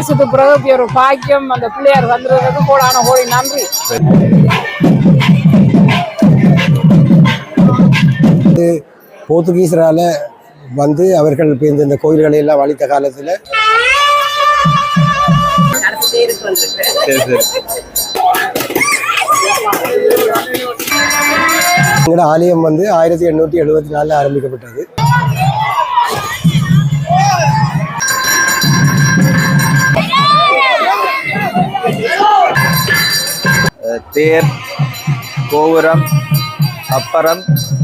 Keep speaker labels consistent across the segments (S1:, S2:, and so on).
S1: வருஷத்துக்கு பிறகு ஒரு பாக்கியம் அந்த பிள்ளையார் வந்துடுறதுக்கு கோடான கோடி நன்றி.
S2: போர்த்துகீசரால வந்து அவர்கள் இந்த கோயில்களை எல்லாம் அழித்த காலத்தில் எங்களோட ஆலயம் வந்து 1874 ஆரம்பிக்கப்பட்டது.
S3: தேர், கோபுரம், அப்பறம்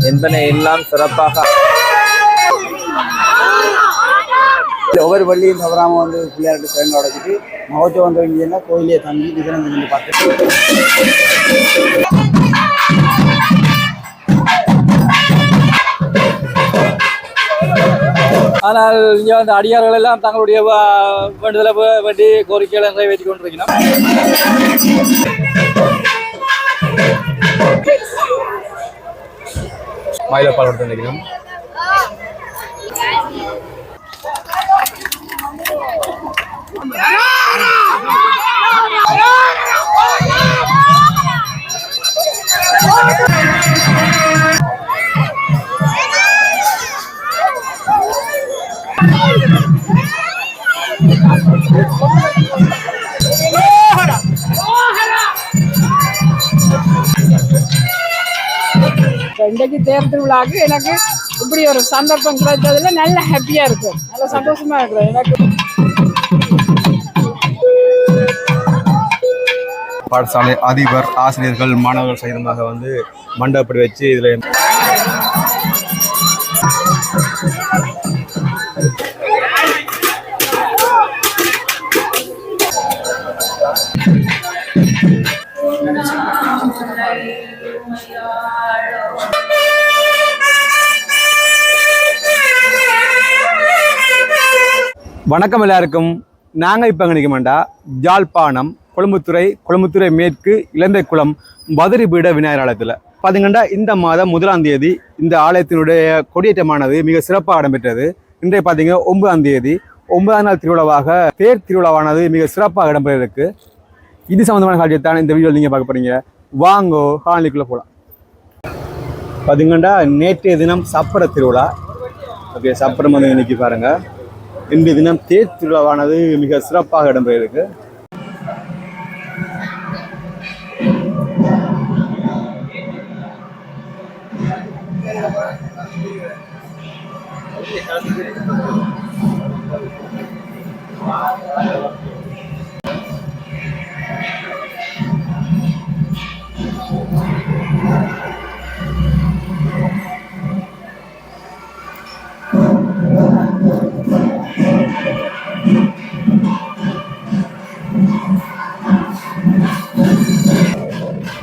S3: என்பன எல்லாம் சிறப்பாக
S4: ஒவ்வொரு பள்ளியும் தவறாமல் வந்து பிள்ளையார்கிட்ட சேர்ந்து உடைச்சிட்டு மகோத்சவம் வந்தவங்கன்னா கோயிலே தங்கி நிகரம் வந்து பார்த்து.
S5: ஆனால் இங்கே வந்து அடியார்கள் எல்லாம் தங்களுடைய வேண்டுதலை வேண்டி கோரிக்கைகளை நிறைவேற்றி கொண்டிருக்கிறோம்.
S6: மயிலப்பால் எடுத்து நினைக்கிறோம்.
S1: இன்றைக்கு தேர் திருவிழாவுக்கு எனக்கு இப்படி ஒரு சந்தர்ப்பம் கிடைத்ததுல நல்ல ஹாப்பியா இருக்கு, நல்ல சந்தோஷமா இருக்கு எனக்கு.
S6: பாடசாலை அதிபர், ஆசிரியர்கள், மாணவர்கள் சகிதமாக வந்து மண்டபப்படி வச்சு இதுல வணக்கம் எல்லாருக்கும். நாங்கள் இப்போ நினைக்க மாட்டா யாழ்ப்பாணம் கொழும்புத்துறை மேற்கு இலந்தைக்குளம் பதுரி பீட விநாயகர் ஆலயத்தில் பார்த்தீங்கன்னா இந்த மாதம் 1ஆம் தேதி இந்த ஆலயத்தினுடைய கொடியேற்றமானது மிக சிறப்பாக இடம்பெற்றது. இன்றைய பார்த்தீங்க 9ஆம் தேதி 9ஆம் நாள் திருவிழாவாக தேர் திருவிழாவானது மிக சிறப்பாக இடம்பெற இருக்கு. இது சம்பந்தமான காட்சியத்தான் இந்த வீடியோ நீங்கள் பார்க்க போறீங்க. வாங்கோ காலனிக்குள்ளே போகலாம். பார்த்தீங்கன்னா நேற்றைய தினம் சப்பர திருவிழா. ஓகே, சப்பரம் வந்து இன்னைக்கு பாருங்க. இன்றைய தினம் தேர் திருவிழாவானது மிக சிறப்பாக இடம்பெற இருக்கு.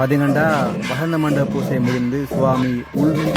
S6: பார்த்தீங்கன்னா வசந்த மண்டப பூசை முடிந்து சுவாமி உள்வீதி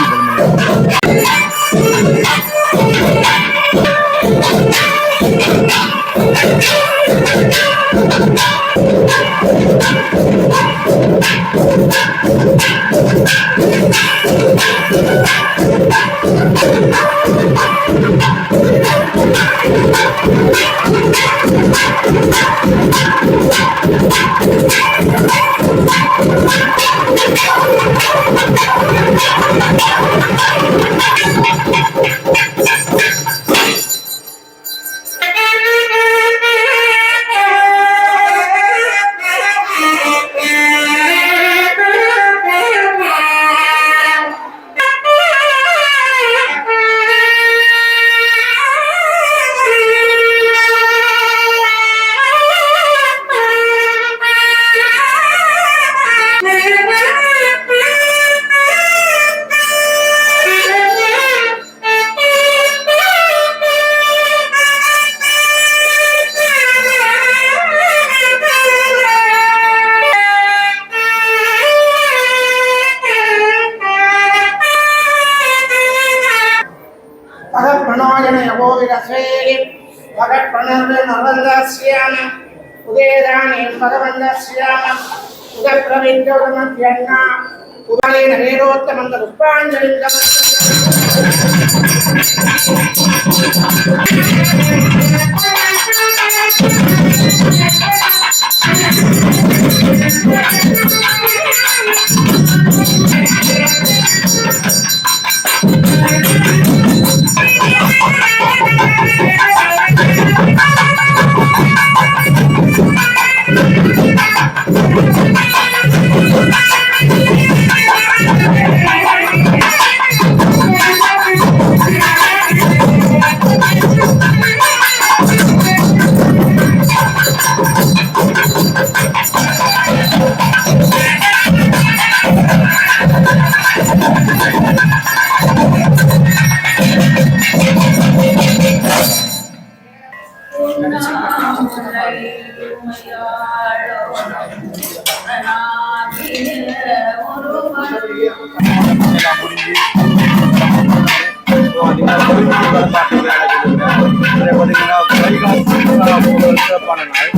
S6: சிறப்பான நாள்.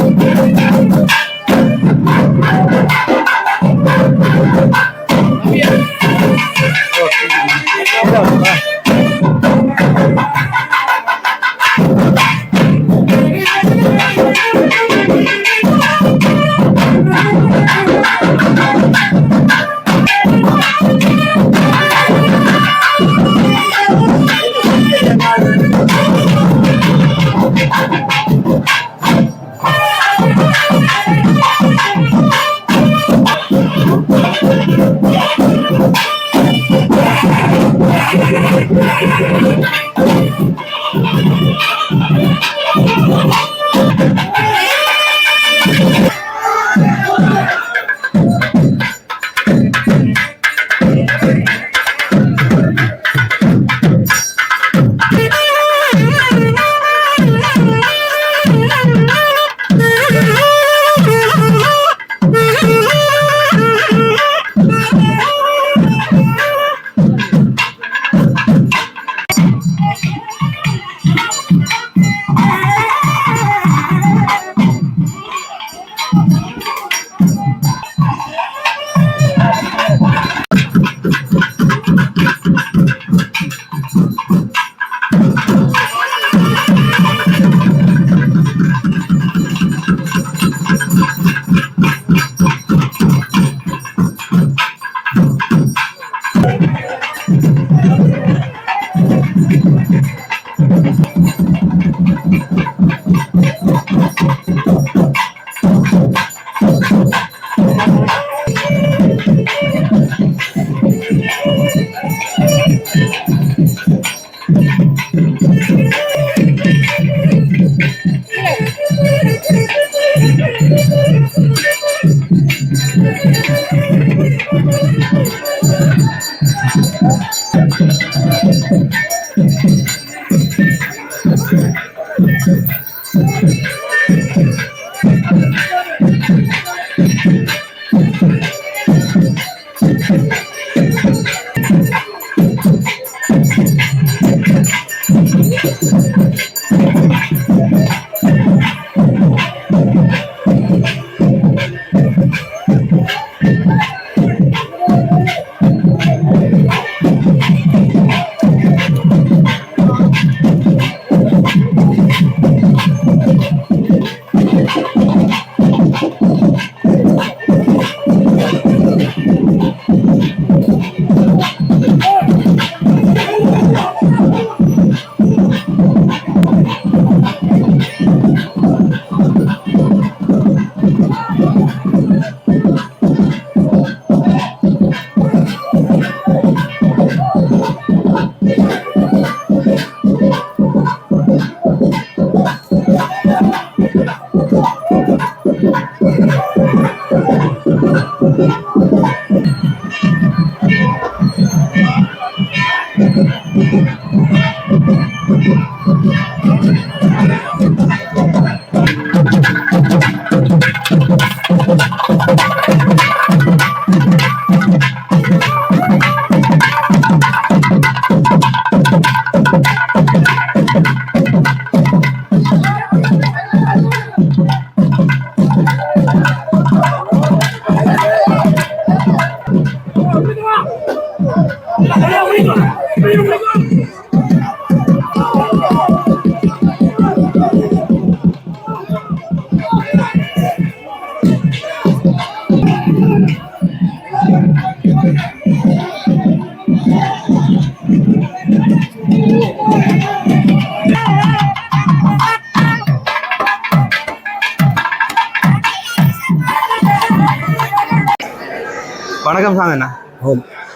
S6: வணக்கம் சாந்தண்ணா.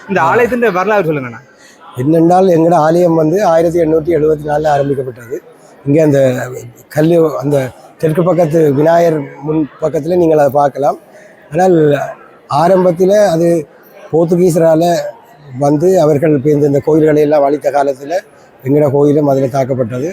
S6: இந்த ஆலயத்தின் வரலாறு சொல்லுங்கண்ணா.
S2: என்னென்றால் எங்களோட ஆலயம் வந்து 1874 ஆரம்பிக்கப்பட்டது. இங்கே அந்த கல் அந்த தெற்கு பக்கத்து விநாயகர் முன் பக்கத்தில் நீங்கள் அதை பார்க்கலாம். ஆனால் ஆரம்பத்தில் அது போர்த்துகீசரால் வந்து அவர்கள் இந்த கோயில்களை எல்லாம் அழித்த காலத்தில் எங்களோட கோயிலும் அதில் தாக்கப்பட்டது.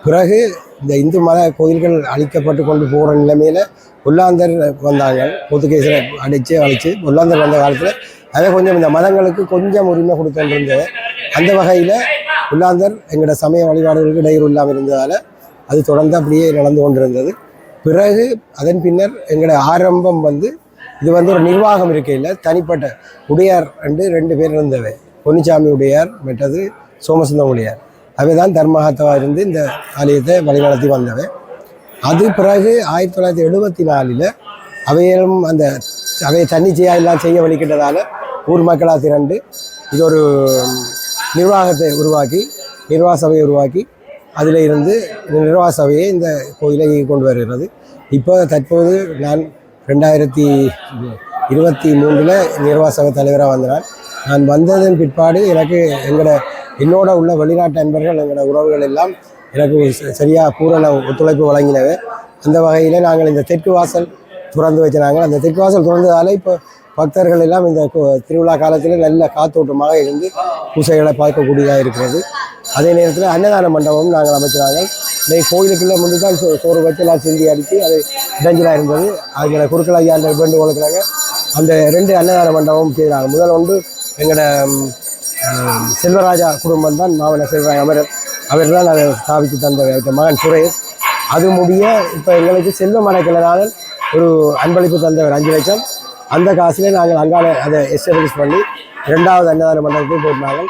S2: பிறகு இந்த இந்து மத கோயில்கள் அழிக்கப்பட்டு கொண்டு போகிற நிலைமையில் ஒல்லாந்தர் வந்தாங்க. போர்த்துகீசரை அழித்து ஒல்லாந்தர் வந்த காலத்தில் அதை கொஞ்சம் இந்த மதங்களுக்கு கொஞ்சம் உரிமை கொடுத்துருந்தது. அந்த வகையில் உள்ளாந்தர் எங்களோட சமய வழிபாடுகளுக்கு இடையூறு இல்லாமல் இருந்ததால் அது தொடர்ந்து அப்படியே நடந்து கொண்டிருந்தது. பிறகு அதன் பின்னர் எங்களோட ஆரம்பம் வந்து இது வந்து ஒரு நிர்வாகம் இருக்கையில் தனிப்பட்ட உடையார் ரெண்டு பேர் இருந்தவை. பொன்னிச்சாமி உடையார் மற்றது சோமசுந்தரம் உடையார் அவை தான் தர்மகத்தவாக இருந்து இந்த ஆலயத்தை வழிநடத்தி வந்தவை. அது பிறகு 1974 அவையும் அவையை தன்னிச்சையாக எல்லாம் செய்ய வலிக்கிட்டதால் ஊர் மக்களாக திரண்டு இது ஒரு நிர்வாகத்தை உருவாக்கி நிர்வாக சபையை உருவாக்கி அதில் இருந்து நிர்வாக சபையை இந்த கோயிலை கொண்டு வருகிறது. இப்போ தற்போது நான் 2023 நிர்வாக சபை தலைவராக வந்தேன். நான் வந்ததன் பிற்பாடு எனக்கு என்னோட உள்ள வெளிநாட்டு நண்பர்கள் எங்களோட உறவுகள் எல்லாம் எனக்கு சரியாக பூரண ஒத்துழைப்பு வழங்கினவை. அந்த வகையில் நாங்கள் இந்த தெற்கு வாசல் திறந்து வச்சினாங்க. அந்த தெற்கு வாசல் திறந்ததால் இப்போ பக்தர்கள் எல்லாம் இந்த திருவிழா காலத்தில் நல்ல காத்தோட்டமாக இருந்து பூசைகளை பார்க்கக்கூடியதாக இருக்கிறது. அதே நேரத்தில் அன்னதான மண்டபமும் நாங்கள் அமைச்சினாங்க. இன்னைக்கு கோயிலுக்குள்ளே முந்தி தான் சோறு வச்சு எல்லாம் சிந்தி அடித்து அது இடைஞ்சலாக இருந்தது. அதில் குறுக்கள் ஐயாண்ட வேண்டு கொடுக்குறாங்க. அந்த 2 அன்னதான மண்டபமும் செய்கிறாங்க. முதல் ஒன்று எங்களோட செல்வராஜா குடும்பம் தான் மாவன செல்வராஜ் அவர் தான் அதை ஸ்தாபித்து தந்த மகன் சுரேஷ். அது முடிய இப்போ எங்களுக்கு செல்வம் அடைக்கலனாலும் ஒரு அன்பளிப்பு தந்தவர் 5 லட்சம். அந்த காசுலேயே நாங்கள் அங்கால அதை எஸ்டாப்ளிஷ் பண்ணி 2வது அன்னதான மண்டபத்தையும் போட்டினாங்க.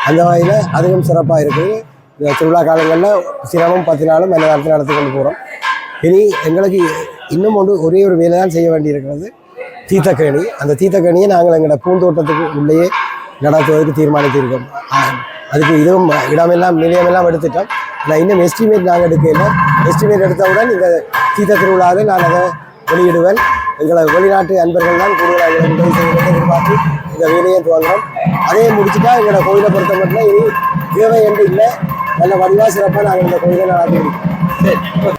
S2: அந்த வகையில் அதுவும் சிறப்பாக இருக்குது. இந்த திருவிழா காலங்களில் சிரமம் 10 நாளும் அன்னதானத்தை நடத்தி கொண்டு போகிறோம். இனி எங்களுக்கு இன்னும் ஒரே ஒரு வேலை தான் செய்ய வேண்டியிருக்கிறது, தீர்த்தக்கேணி. அந்த தீர்த்தக்கேணியை நாங்கள் எங்களோட பூந்தோட்டத்துக்கு உள்ளேயே நடத்துவதற்கு தீர்மானித்திருக்கோம். அதுக்கு இதுவும் இடமெல்லாம் நிலையமெல்லாம் எடுத்துட்டோம். ஆனால் இன்னும் எஸ்டிமேட் நாங்கள் எடுக்கல. எஸ்டிமேட் எடுத்தவுடன் இந்த தீர்த்த திருவிழாவில் நான் அதை வெளியிடுவேன். எங்களை வெளிநாட்டு அன்பர்கள் தான் கூடுதலாக உதவி செய்வதை எதிர்பார்த்து இந்த வேலையை துவங்குறோம். அதே முடிச்சுட்டா எங்களோட கோயிலை பொறுத்த மட்டும் இனி தேவை என்று இல்லை, நல்ல வடிவாக சிறப்பாக நாங்கள் இந்த கோயிலை நடத்தி முடிப்போம்.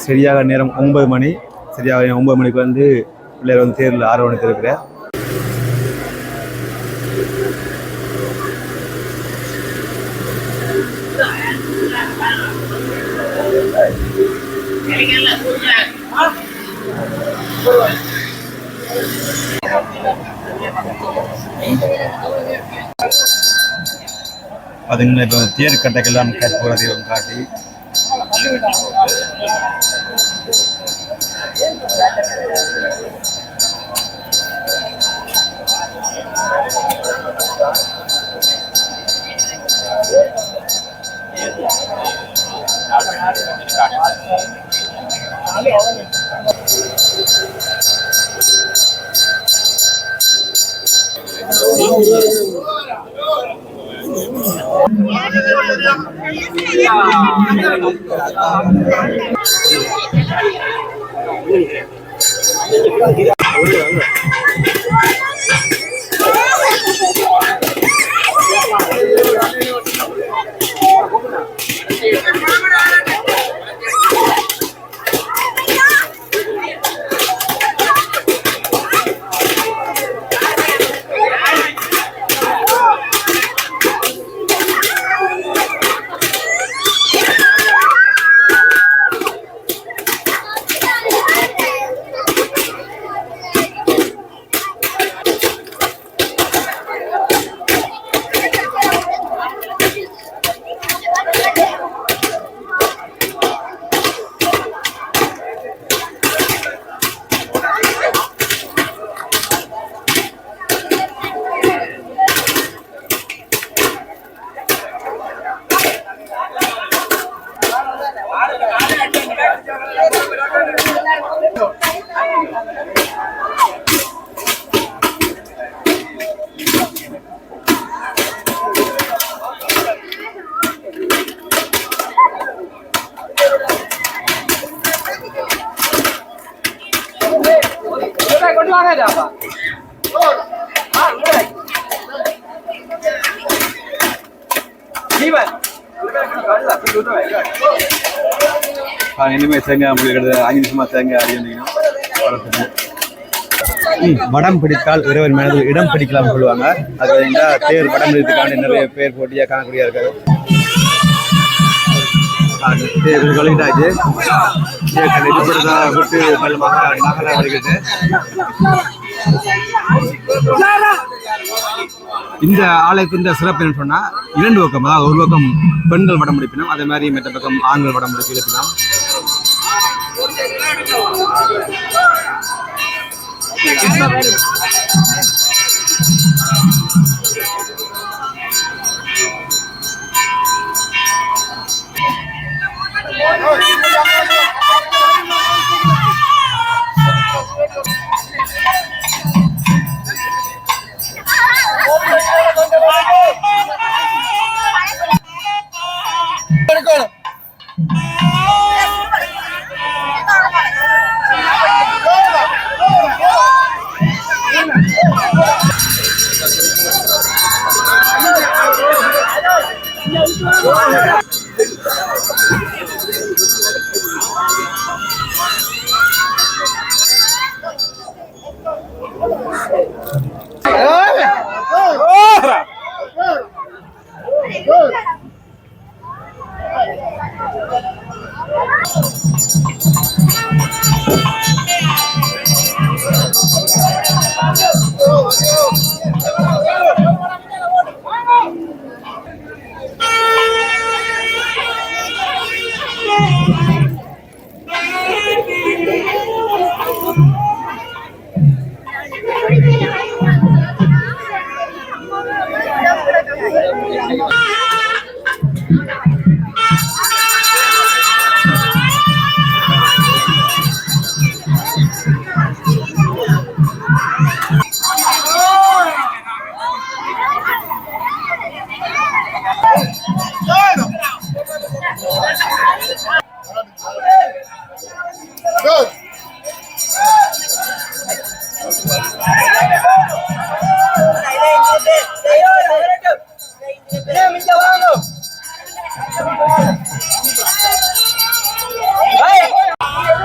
S6: சரியாக நேரம் 9 மணி. சரியாக 9 மணிக்கு வந்து பிள்ளைகள் வந்து தேர்தல் ஆர்வணித்து இருக்கிறேன். அதுங்களை இப்போ தேர் கட்டைக்கெல்லாம் கற்பூர தீபம் காட்டி இனிமேல் தேங்காய் முடிக்கிறது 5 நிமிஷமா தேங்காய் அடிக்கணும். வடம் பிடித்தால் இறைவன் மனதில் இடம் பிடிக்கலாம் சொல்லுவாங்க. அது தேர் வடம் பிடித்துக்கான நிறைய பேர் போட்டியாக காணக்கூடிய இருக்காரு. சொல்லிட்டாச்சு விட்டு பள்ளமாக நகர வருகிறது. இந்த ஆலயத்தின் சிறப்பு என்ன சொன்னா 2 பக்கம், அதாவது ஒரு பக்கம் பெண்கள் வடம் பிடிப்பினோம், அதே மாதிரி மற்ற பக்கம் ஆண்கள் வடம் பிடிப்பு எழுப்பினோம்.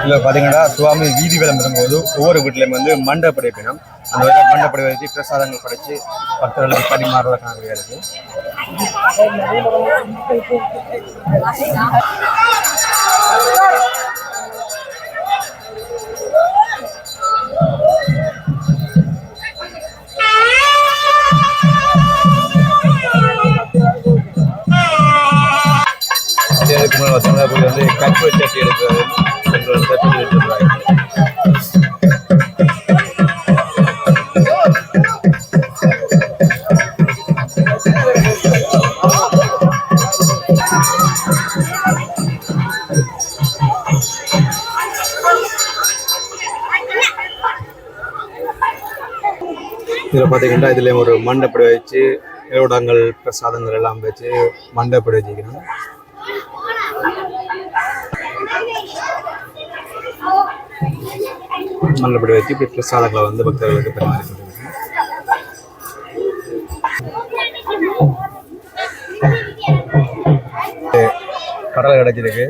S6: இதில் பார்த்தீங்கன்னா சுவாமி வீதி விளம்பரம் போது ஒவ்வொரு வீட்டிலையும் வந்து மண்டப படைப்பினம், அந்த மண்டப வச்சு பிரசாதங்கள் படைச்சு பக்தர்களுக்கு பரிமாறுவதை காணக்கூடிய இருக்கு. அதுக்கு மேலே பார்த்தீங்கன்னா போய் வந்து கற்பு சட்டி எடுக்கிறது இதில் பார்த்தீங்கன்னா இதுல ஒரு மண்டப்படி வச்சு இலவடங்கள் பிரசாதங்கள் எல்லாம் வச்சு மண்டப்படி வச்சுக்கணும். மண்டப்படி வச்சு இப்படி பிரசாதங்களை வந்து பக்தர்களுக்கு பரிமாறிக்கொண்டு கடலை கிடைச்சிருக்கு.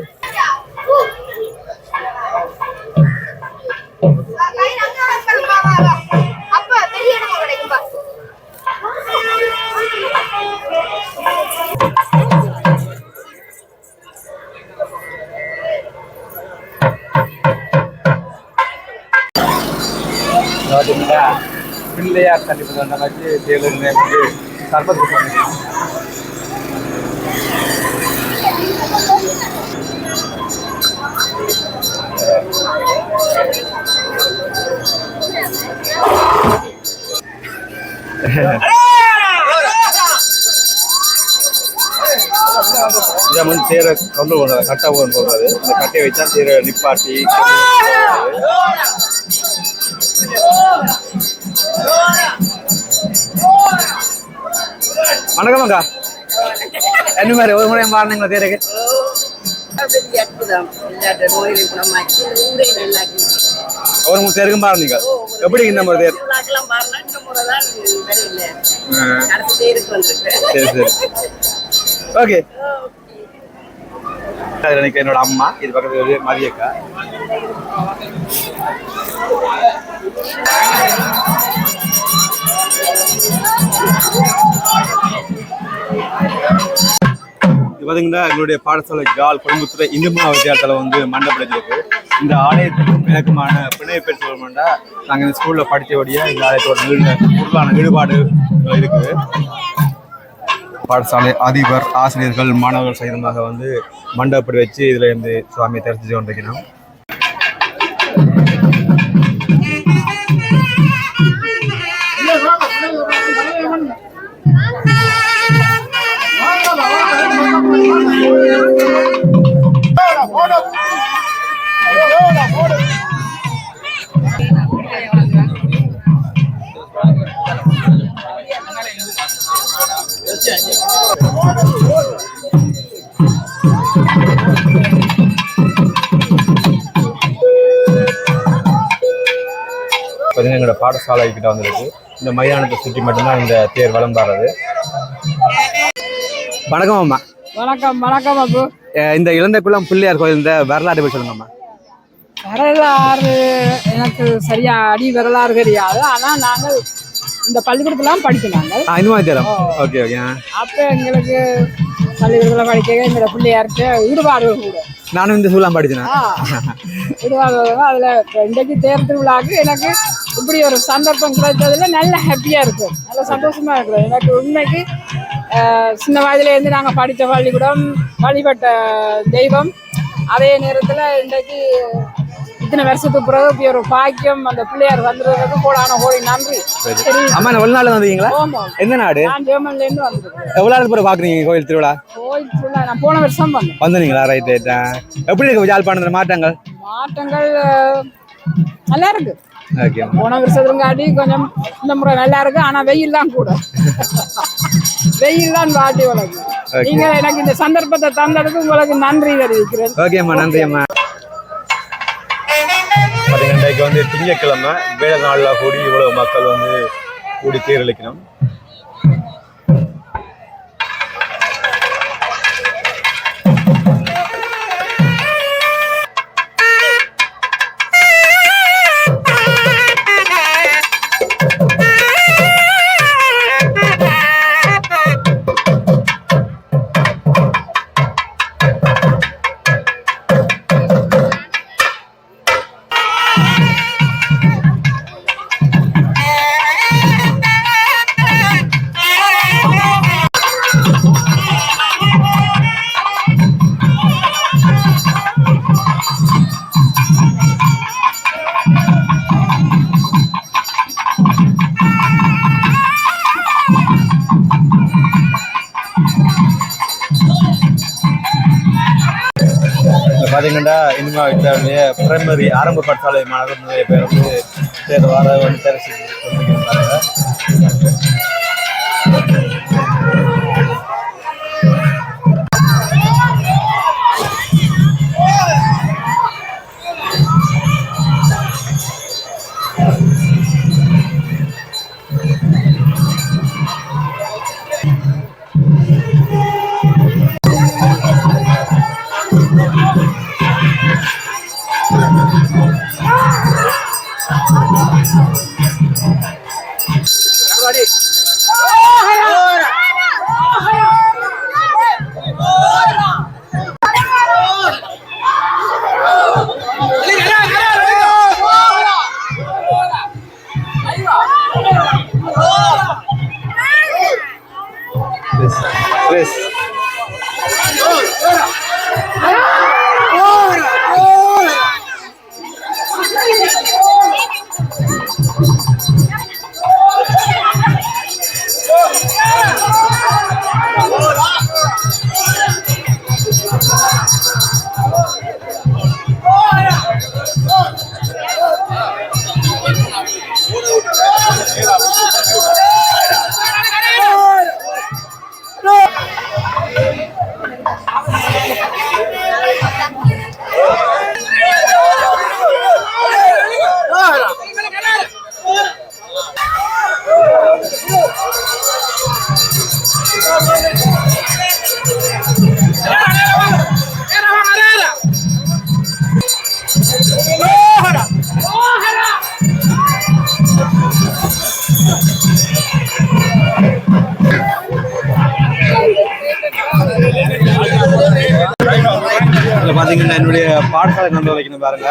S6: பிள்ளையார் கண்டிப்பாக அந்த மாதிரி தேர்தல் வந்து சர்பத்து பண்ணுங்க. இதை வந்து தேரை கொண்டு போடுறது கட்டை போடுறது, இந்த கட்டையை வச்சா தேரை நிப்பாட்டி. வணக்கம் அக்கா, என்ன மாதிரி ஒரு முறை பாருங்களா தேருக்கு?
S7: அற்புதம். எல்லா நோயிலும் குணமாக்கி ஊரே நல்லாக்கி
S6: ஒரு முறை தேருக்கும் பாருங்க நீங்கள் எப்படி இந்த முறை தேர் சரி சரி ஓகே எனக்கு என்னோட அம்மா இது பக்கத்துல மதியக்கா பார்த்தீங்கன்னா எங்களுடைய பாடசாலை ஜாழ் கொழும்புத்துறை இந்து வித்தியாலயத்தில் வந்து மண்டபடிச்சிருக்கு இந்த ஆலயத்துக்கும் எனக்குமான பிணை பெற்று சொல்லணும்னா நாங்கள் இந்த ஸ்கூலில் படித்தபடியாக இந்த ஆலயத்தோட பொருளான ஈடுபாடு இருக்குது பாடசாலை அதிபர் ஆசிரியர்கள் மாணவர்கள் சகிதமாக வந்து மண்டபப்படி வச்சு இதில் இருந்து சுவாமியை தரிசித்து கொண்டிருக்கிறோம் எங்களோட பாடசாலை கிட்ட வந்துருக்கு இந்த மைதானத்தை சுற்றி மட்டும்தான் இந்த தேர் விளம்பாடுறது. வணக்கம் அம்மா.
S1: வணக்கம் வணக்கம் அப்பு.
S6: இந்த இளந்தைக்குளம் பிள்ளையார் கோயில் இந்த வரலாறு போய் சொல்லுங்கம்மா.
S1: வரலாறு எனக்கு சரியா வரலாறு தெரியாது. ஆனா நாங்கள் இந்த பள்ளிக்கூடத்துலாம் படிக்கிறாங்க.
S6: Okay okay.
S1: அப்ப எங்களுக்கு பள்ளிக்கூடத்துல படிக்க எங்களோட பிள்ளையார்கிட்ட ஈடுபாடு கூட.
S6: நானும் இந்த ஸ்கூல்லாம் படிச்சேன்.
S1: ஈடுபாடு அதுல இன்றைக்கு தேர் திருவிழாக்கு எனக்கு இப்படி ஒரு சந்தர்ப்பம் கிடைத்ததுல நல்ல ஹாப்பியா இருக்கு, நல்ல சந்தோஷமா இருக்கு. எனக்கு உண்மைக்கு சின்ன வயதுலேருந்து நாங்கள் படித்த பள்ளிக்கூடம் வழிபட்ட தெய்வம், அதே நேரத்தில் இன்றைக்கு இத்தனை வருஷத்துக்கு பிறகு இப்படி ஒரு பாக்கியம் அந்த பிள்ளையார் வந்துடுறதுக்கு கோடான கோடி நன்றி.
S6: அம்மா வெளிநாடு வந்தீங்களா? எந்த நாடு?
S1: நான் ஜெர்மன்லேருந்து வந்துருக்கேன்.
S6: எவ்வளோ நாள் பிறகு பார்க்குறீங்க கோயில் திருவிழா?
S1: கோயில் திருவிழா நான் போன வருஷம்
S6: வந்தீங்களா? Right right. எப்படி இருக்கு யாழ்ப்பாணத்தில் மாற்றங்கள்?
S1: மாற்றங்கள் நல்லா இருக்கு. போன வருஷத்துக்காட்டி கொஞ்சம் இந்த முறை நல்லா இருக்கு. ஆனா வெயில் தான் கூட, வெயில் தான் வாட்டி வளர்க்கு. நீங்க எனக்கு இந்த சந்தர்ப்பத்தை தந்ததுக்கு உங்களுக்கு நன்றி தெரிவிக்கிறேன்.
S6: ஓகேம்மா, நன்றி அம்மா. இன்றைக்கு வந்து திங்கட்கிழமை வேலை நாளில் கூடி இவ்வளவு மக்கள் வந்து கூடி தேர்தலிக்கணும். பார்த்தீங்கன்னா இனிமே வித்தாலுடைய பிரைமரி ஆரம்ப பாடசாலை மாணவர்கள் நிறைய பேர் வந்து தேர்வு வார வந்து தரிசி கொண்டிருக்கிறாங்க. பாடசாலை கொண்டு வைக்கணும் பாருங்க.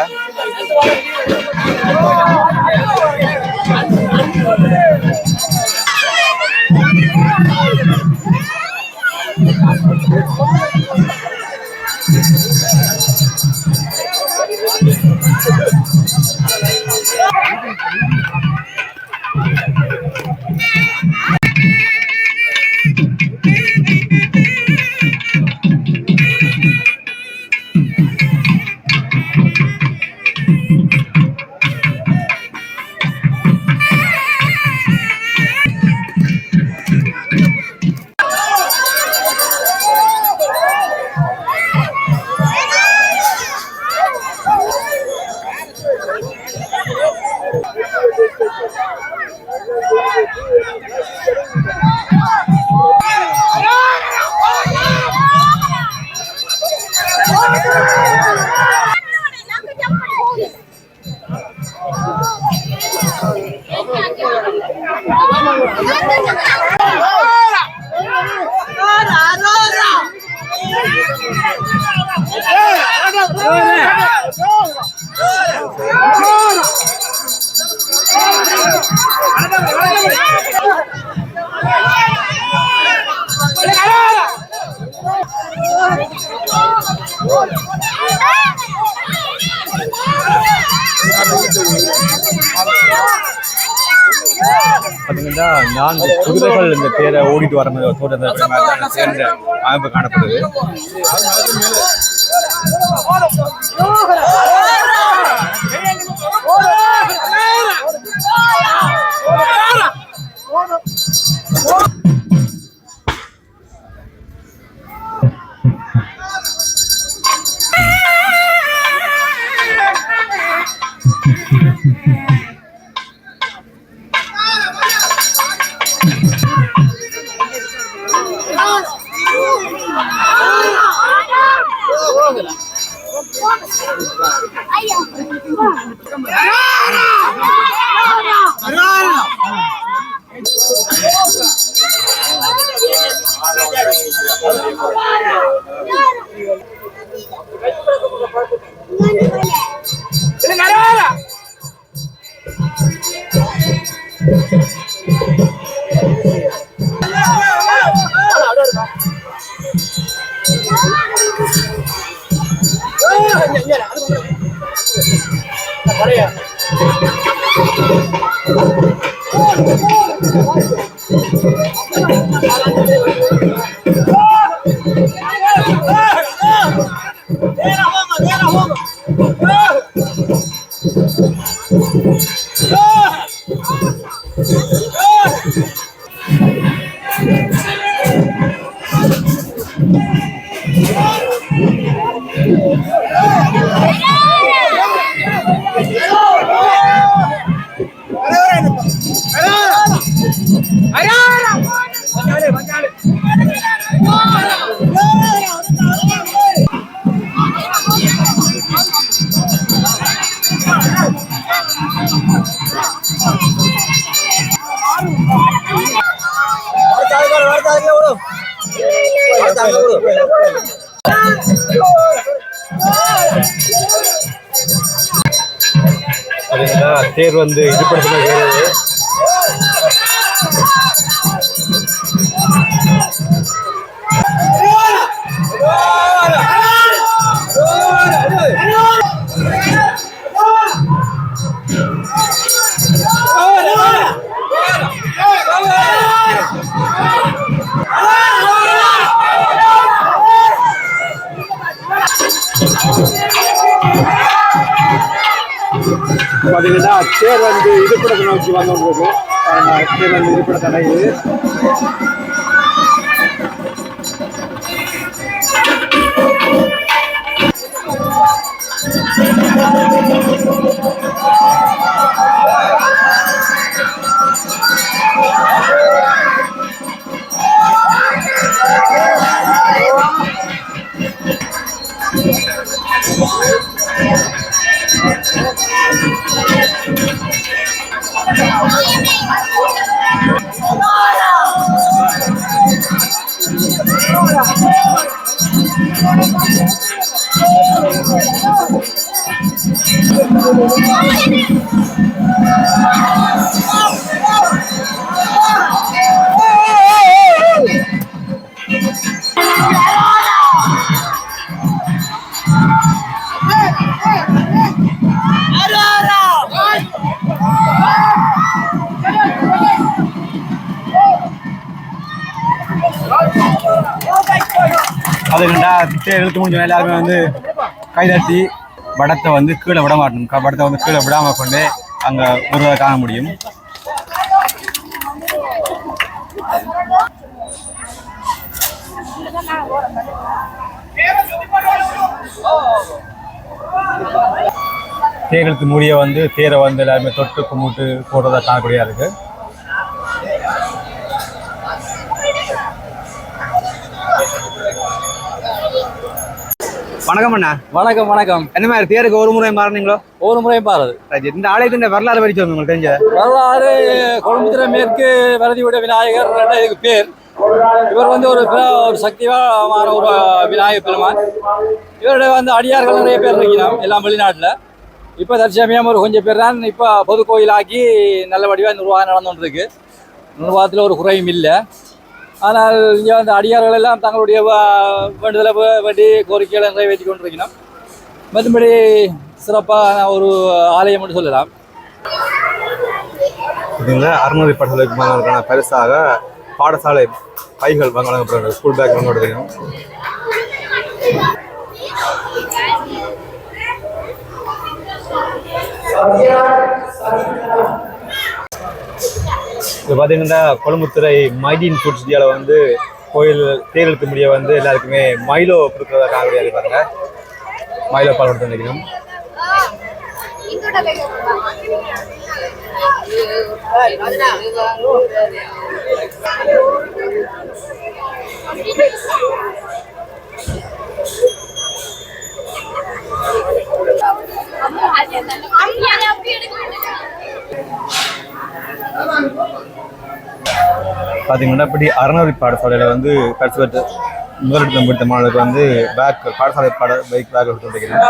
S6: பார்த்தீங்கன்னா 4 குதிரைகள் இந்த தேரை ஓடிட்டு வர மாதிரி தோட்டத்தை சேர்ந்த அமைப்பு காணப்படுது. தேர் வந்து இதுபடுத்தின பார்த்தீங்கன்னா தேர் வந்து இருப்பிடத்தை நோக்கி வந்தோம். தேர் வந்து இருப்பிடத்தை அடையுது.
S7: Hola.
S6: அது கண்டா தேர் இழுத்து முடிஞ்ச எல்லாருமே வந்து கைதட்டி படத்தை வந்து கீழே விட மாட்டணும். படத்தை வந்து கீழே விடாம கொண்டு அங்கே ஒருவரை காண முடியும். தேர்களுக்கு முடிய வந்து தேரை வந்து எல்லாருமே தொட்டு கும்பிட்டு போடுறதா காணக்கூடியதாக இருக்கு. வணக்கம் அண்ணா.
S5: வணக்கம் வணக்கம்.
S6: என்ன மாதிரி தேருக்கு ஒரு முறை மாறினீங்களோ?
S5: ஒரு முறையும் பாருது.
S6: இந்த ஆலயத்தின் வரலாறு வரைக்கும் சொல்லுங்க உங்களுக்கு தெரிஞ்ச
S5: வரலாறு. கொழும்புத்துறை மேற்கு வரதிவிட விநாயகர் இதுக்கு பேர். இவர் வந்து ஒரு சக்திவான ஒரு விநாயகர் பெருமான். இவருடைய வந்து அடியார்கள் நிறைய பேர் இருக்கிறோம் எல்லாம் வெளிநாட்டில். இப்போ தற்சமயம் ஒரு கொஞ்சம் பேர் தான் இப்போ பொது கோயிலாக்கி நல்ல வடிவாக நிர்வாகம் நடந்துகிட்டு நிர்வாகத்தில் ஒரு குறையும் இல்லை. ஆனால் இங்கே வந்து அடியார்கள் எல்லாம் தங்களுடைய வேண்டுதலை வேண்டி கோரிக்கைகளை நிறைவேற்றி கொண்டிருக்கணும். மற்றபடி சிறப்பான ஒரு ஆலயம் என்று சொல்லலாம்.
S6: இதுங்க அறநூறு படங்களுக்கு மாணவர்களுக்கான பரிசாக பாடசாலை பைகள் வழங்கப்படுகிறது. ஸ்கூல் பேக் வழங்கப்படுகிறோம். இப்போ பார்த்தீங்கன்னா கொழும்புத்துறை மைடின் ஃபுட்ஸ் டேல வந்து கோயில் தேர்களுக்கு முடிய வந்து எல்லாருக்குமே மைலோ கொடுக்குறதா காணொலியாக பாருங்க. மைலோ பால் கொடுத்து நினைக்கணும். பார்த்தீங்கன்னா இப்படி அறநூறு பாடசாலையில் வந்து பரிசு பெற்ற முதலிடம் பெற்ற மாணவர்களுக்கு வந்து பேக் பாடசாலை பைக் பேக் எடுத்து வந்துக்கிறேன்.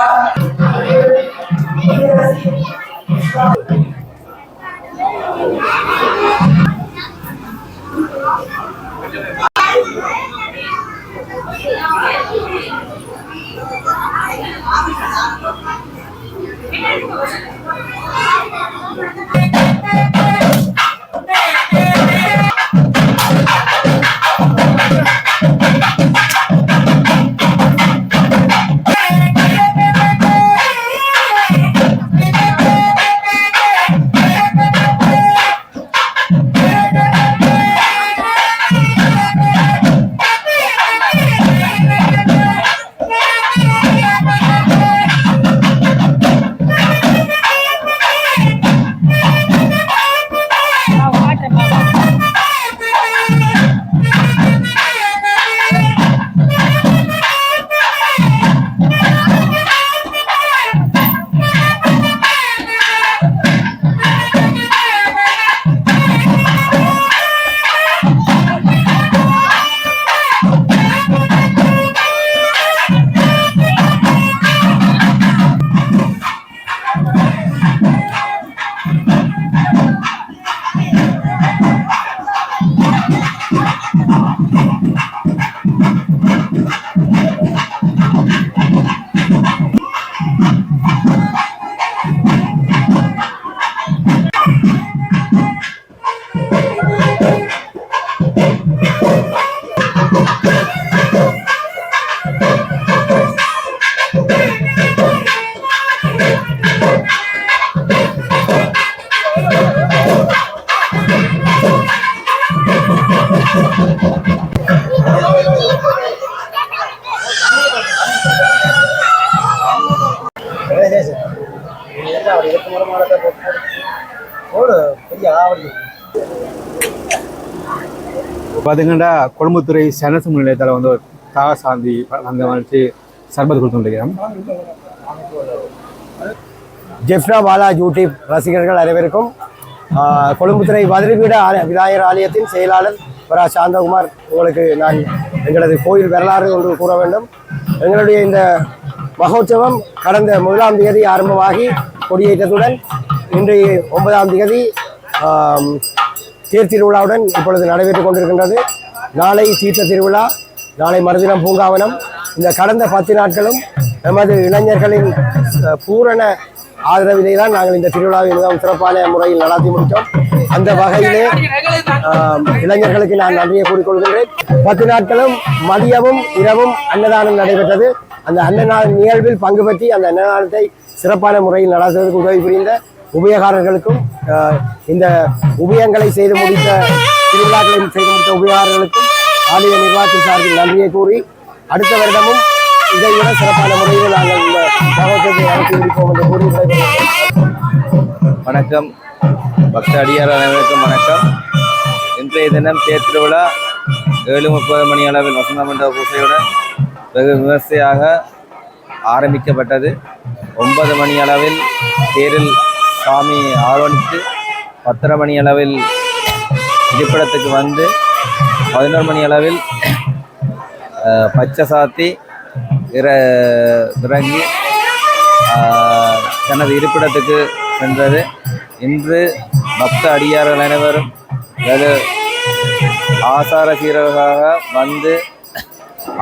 S6: பார்த்தீங்கன்னா கொழும்புத்துறை சனசு நிலையத்தில் வந்து தாசாந்தி அந்த மாதிரி சர்பத் கொடுத்துருக்கிறோம்.
S2: ஜெஃப்னா பாலா யூடியூப் ரசிகர்கள் அனைவருக்கும் கொழும்புத்துறை வதிரிபீட விநாயகர் ஆலயத்தின் செயலாளர் வரா சாந்தகுமார் உங்களுக்கு நான் எங்களது கோயில் வரலாறு ஒன்று கூற வேண்டும். எங்களுடைய இந்த மகோற்சவம் கடந்த 1ஆம் தேதி ஆரம்பமாகி கொடியேற்றத்துடன் இன்று 9ஆம் தேதி தேர் திருவிழாவுடன் இப்பொழுது நடைபெற்றுக் கொண்டிருக்கின்றது. நாளை தீர்த்த திருவிழா, நாளை மறுதினம் பூங்காவனம். இந்த கடந்த 10 நாட்களும் நமது இளைஞர்களின் பூரண ஆதரவிலே தான் நாங்கள் இந்த திருவிழாவை மிகவும் சிறப்பான முறையில் நடத்தி முடித்தோம். அந்த வகையிலே இளைஞர்களுக்கு நான் நன்றியை கூறிக்கொள்கின்றேன். 10 நாட்களும் மதியமும் இரவும் அன்னதானம் நடைபெற்றது. அந்த அன்னதான நிகழ்வில் பங்கு பெற்றி அந்த அன்னதானத்தை சிறப்பான முறையில் நடத்துவதற்கு உதவி புரிந்த உபயகாரர்களுக்கும் இந்த உபயங்களை செய்து முடித்த திருவிழாக்களை செய்து முடித்த உபயகாரர்களுக்கும் ஆலய நிர்வாகத்தின் சார்பில் நன்றியை கூறி அடுத்த வருடமும் இதை விட சிறப்பான முறையில் நாங்கள் இந்த மகோத்சவத்தை நடத்தி முடிப்போம் என்று கூறி
S3: வணக்கம். பக்த அடியார் அனைவருக்கும் வணக்கம். இன்றைய தினம் தேர் திருவிழா 7:30 மணி அளவில் வசந்த மண்டப பூசையுடன் வெகு விமர்சையாக ஆரம்பிக்கப்பட்டது. 9 மணி அளவில் தேரில் சாமி ஆரோணித்து 10:30 மணி அளவில் இருப்பிடத்துக்கு வந்து 11 மணி அளவில் பச்சை சாத்தி இறங்கி தனது இருப்பிடத்துக்கு சென்றது. இன்று பக்த அடியார்கள் அனைவரும் வெகு ஆசார சீரர்களாக வந்து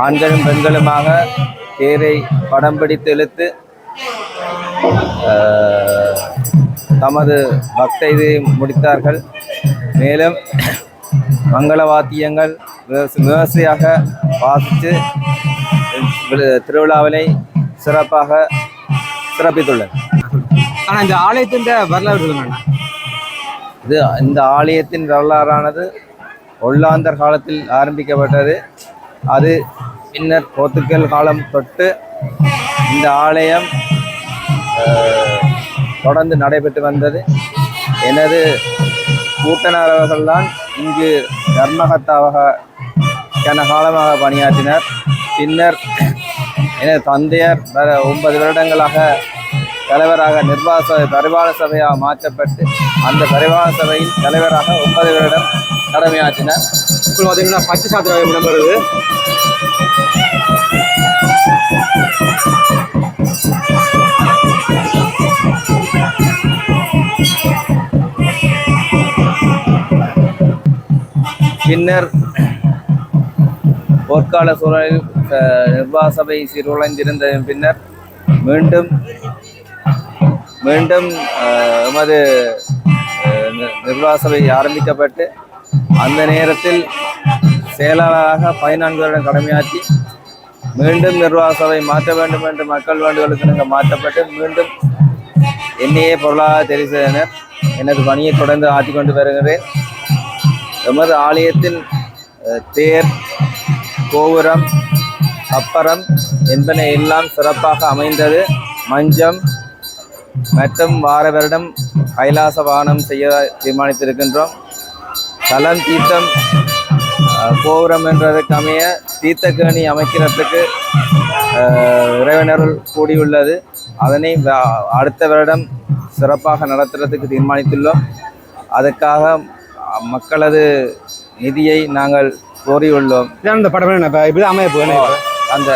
S3: ஆண்களும் பெண்களுமாக தேரை படம் பிடித்து இழுத்து தமது பக்த இதை முடித்தார்கள். மேலும் மங்கள வாத்தியங்கள் விமர்சையாக வாசித்து திருவிழாவினை சிறப்பாக சிறப்பித்துள்ளனர்.
S6: ஆனால் இந்த ஆலயத்தின் வரலாறு சொல்லுங்க.
S3: இந்த ஆலயத்தின் வரலாறானது ஒல்லாந்தர் காலத்தில் ஆரம்பிக்கப்பட்டது. அது பின்னர் போர்த்துக்கல் காலம் தொட்டு இந்த ஆலயம் தொடர்ந்து நடைபெற்று வந்தது. எனது கூட்டனார் அவர்கள்தான் இங்கு தர்மகர்த்தாவாக கனகாலமாக பணியாற்றினார். பின்னர் எனது தந்தையார் 9 வருடங்களாக தலைவராக நிர்வாக சபை பரிபாலன சபையாக மாற்றப்பட்டு அந்த பரிபாலன சபையின் தலைவராக 9 வருடம் கடமையாற்றினார்.
S6: இப்போ பார்த்தீங்கன்னா பச்சை சாத்திர விளம்பருது.
S3: பின்னர் போர்க்கால சூழலில் நிர்வாக சபை சீர்குலைந்திருந்த பின்னர் மீண்டும் எமது நிர்வாக சபை ஆரம்பிக்கப்பட்டு அந்த நேரத்தில் செயலாளராக 14 வருடம் கடமையாற்றி மீண்டும் நிர்வாக சபை மாற்ற வேண்டும் என்று மக்கள் வேண்டுதலுக்கு மாற்றப்பட்டு மீண்டும் என்னையே பொருளாக தெரிவு செய்தனர். எனது பணியை தொடர்ந்து ஆற்றிக்கொண்டு வருகிறேன். எமது ஆலயத்தின் தேர், கோபுரம், அப்பறம் என்பன எல்லாம் சிறப்பாக அமைந்தது. மஞ்சம் மற்றும் வார வருடம் கைலாச வாகனம் செய்ய தீர்மானித்திருக்கின்றோம். தலம் தீர்த்தம் கோபுரம் என்றதுக்கு அமைய தீர்த்தக்கேணி அமைக்கிறதுக்கு இறைவனருள் கூடியுள்ளது. அதனை அடுத்த வருடம் சிறப்பாக நடத்துறதுக்கு தீர்மானித்துள்ளோம். அதற்காக மக்களது நிதியை நாங்கள் கோரியுள்ளோம்.
S6: இந்த படம் அமைப்பு
S3: அந்த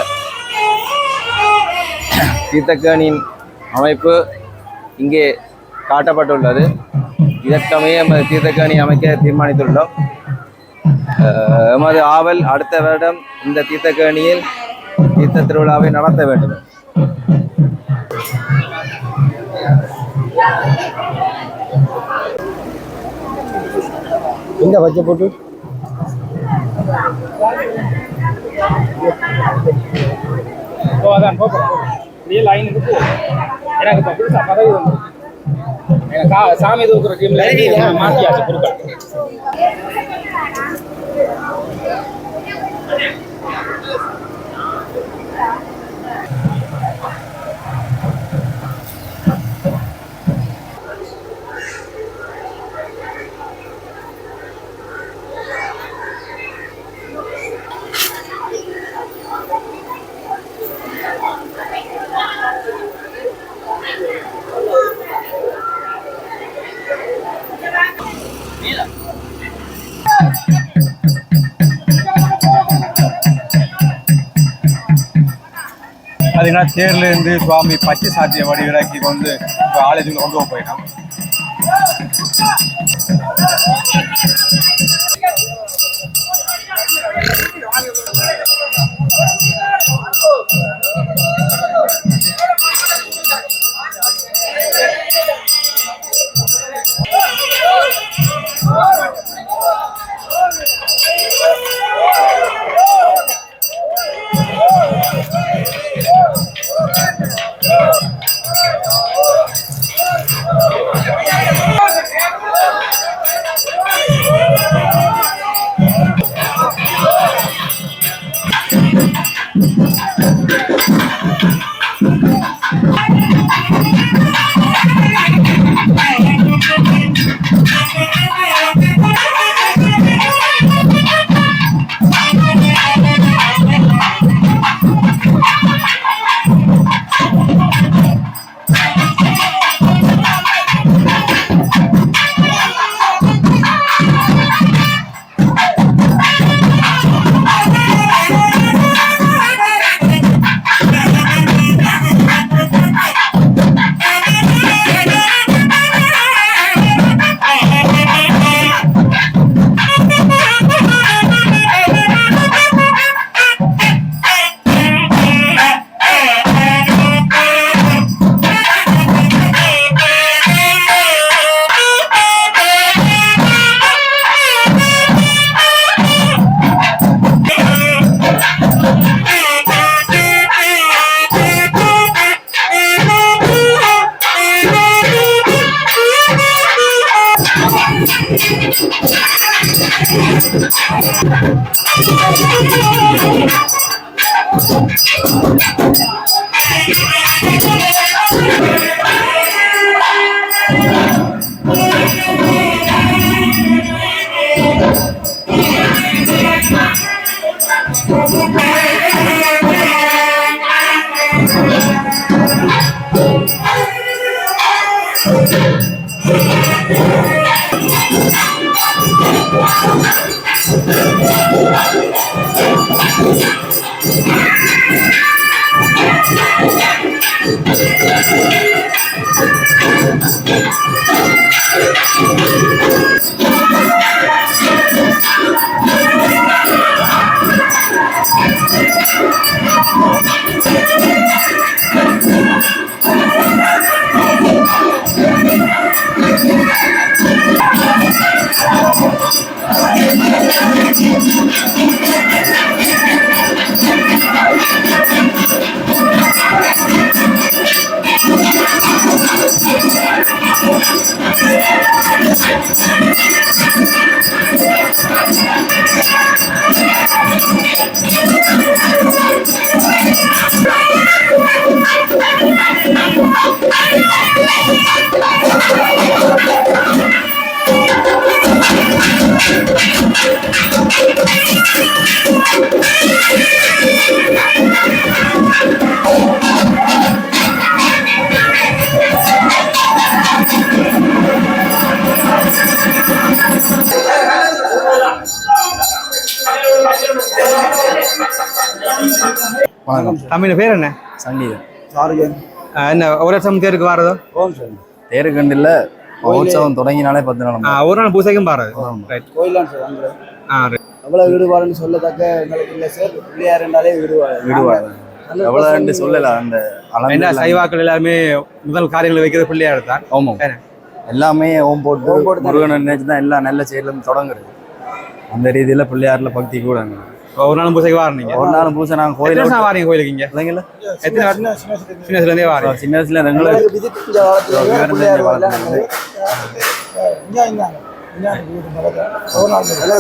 S3: தீர்த்தக்கேணியின் அமைப்பு இங்கே காட்டப்பட்டுள்ளது. இதற்கமைய தீர்த்தக்கேணி அமைக்க தீர்மானித்துள்ளோம். எமது ஆவல் அடுத்த வருடம் இந்த தீர்த்தக்கேணியில் தீர்த்த திருவிழாவை நடத்த வேண்டும்.
S2: இந்த வச்ச போட்டு
S5: சாமி தூக்குற டீம்ல மாத்தியாச்சு பொருட்கள்.
S6: பார்த்தீங்கன்னா தேர்லேருந்து சுவாமி பச்சை சாத்திய வடிவிறக்கி கொண்டு இப்போ ஆலயத்துக்கு கொண்டு போயிட்டோம்.
S4: வணக்கம்.
S6: தமிழ் பேர் என்ன?
S3: சங்கீதம்.
S4: சாருஜன்.
S6: என்ன ஒரு வருஷம் தேருக்கு வாரதோ?
S4: ஓம் சார்.
S3: தேருக்கண்டில் மகோத்சவம் தொடங்கினாலே 10 நாள்
S6: ஒரு நாள் பூசைக்கும் பாரு. ரைட்.
S4: கோயிலான் சார் அங்கே
S6: ரைட்.
S4: எவ்வளோ ஈடுபாடுன்னு சொல்லத்தக்க எங்களுக்கு இல்லை சார். பிள்ளையார் என்றாலே
S3: ஈடுபாடு எவ்வளோ சொல்லலாம். அந்த
S6: என்ன சைவாக்கள் எல்லாருமே முதல் காரியங்களை வைக்கிறது பிள்ளையார் தான்.
S3: ஓமம் எல்லாமே ஓம் போட்டு முருகனை நினைச்சு தான் எல்லாம் நல்ல செயலேருந்து தொடங்குறது. அந்த ரீதியில் பிள்ளையாரில் பக்தி கூட
S6: ஒரு நாளும் பூசைக்கு வாரீங்க?
S3: ஒரு நாளும் பூசை நாங்கள் கோயில்
S6: வாரீங்க கோயிலுக்கு இங்கே
S3: இல்லைங்களா?
S6: எத்தனை சின்ன வயசுலேருந்தே வாரீங்க?
S3: சின்ன வயசுல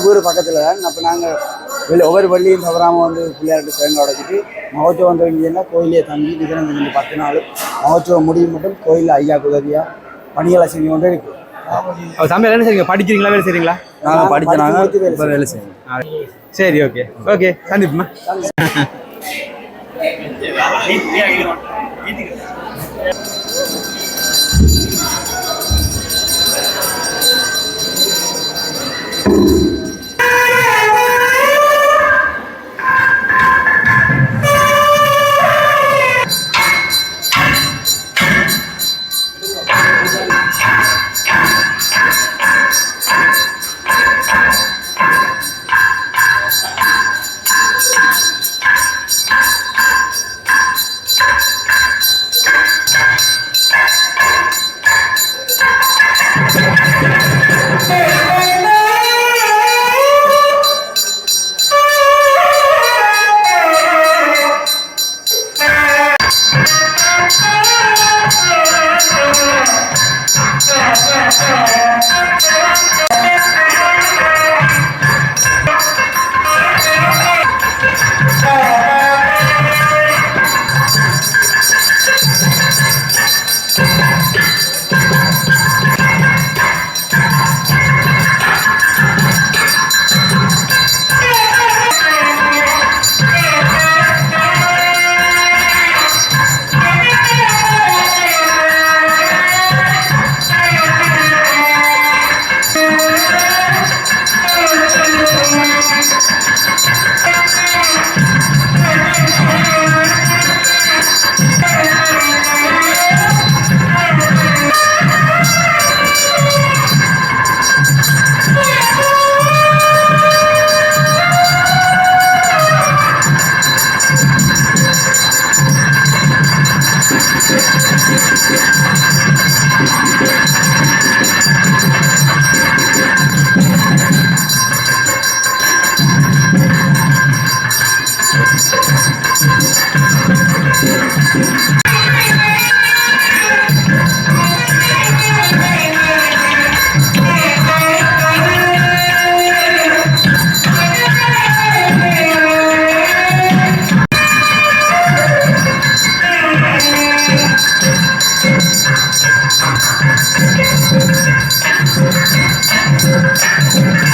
S4: ஊர் பக்கத்தில் அப்போ நாங்கள் ஒவ்வொரு பள்ளியும் தவறாமல் வந்து பிள்ளையார்கிட்ட சேர்ந்து உடைச்சிட்டு மகோத்சவம் தொடங்கினா கோயிலே தங்கி நிகரம் 10 நாள் மகோத்சவம் முடியும் மட்டும் கோயிலில் ஐயாவுக்கு உதவியாக பணிகளை செஞ்சு கொண்டே இருக்கு.
S6: தமிழ் என்ன செய்றீங்க? படிக்கிறீங்களா வேலை செய்றீங்களா?
S3: நாங்கள் படித்த வேலை செய்வோம்.
S6: சரி, ஓகே ஓகே, சந்திப்புமா.
S7: Thank you.